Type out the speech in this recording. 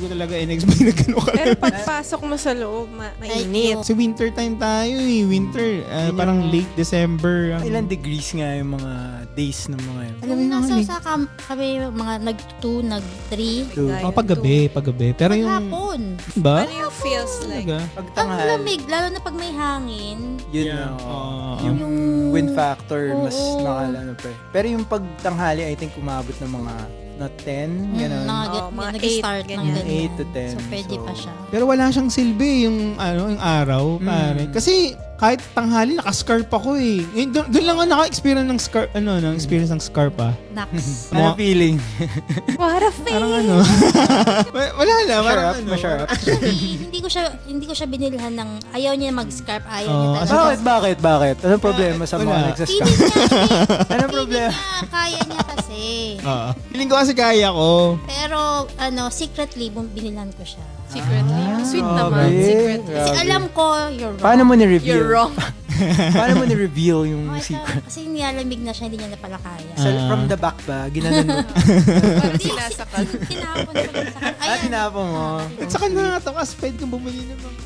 ko talaga in-explain na gano'n ka. Pero pagpasok mo sa loob, mainit. Kasi winter time tayo eh. Winter. Parang late December. Ilan degrees nga yung mga days ng mga yun? Alam mo yung nasa mga sa kami mga nag-2, nag-3. paggabi. Pero yung... Maghapon. Ba? Ano yung feels like? Talaga? Pag Ang tanghal, lamig, lalo na pag may hangin. yun Yeah. na. Yung wind factor, mas Oo. nakalano pa eh. Pero yung pag tanghali, I think umabot ng mga na 10, gano'n. Mga Nag-start 8, ng ganyan. ganyan. 8 to 10. So, pwede pa siya. Pero wala siyang silbi yung yung araw, pare. Kasi kahit tanghali naka-scarf ako eh. Doon lang ako naka-experience ng scarf, ng scarf ah. Nax. Ano feeling? What a face! Parang wala na, parang Masarap. Actually, hindi ko siya binilhan ng ayaw niya mag-scarf, ayaw niya talaga. Bakit? Anong problema sa mga Wala. nagsascam? Anong problema? Kaya niya kasi. Feeling ko kasi kaya ko. Pero secretly binilhan ko siya. Secretly. Sweet grabe. naman. Secretly. Kasi alam ko you're wrong. Paano mo ni-reveal? You're wrong. Paano mo ni-reveal yung Oh, secret? kasi nilalamig na siya, hindi niya na pala kaya. From the back ba? Ginanon mo? Parang sinasakal. Tinapon ko lang sa kanya. Tinapon mo? At saka nakatakas, pwede kang bumili ng mga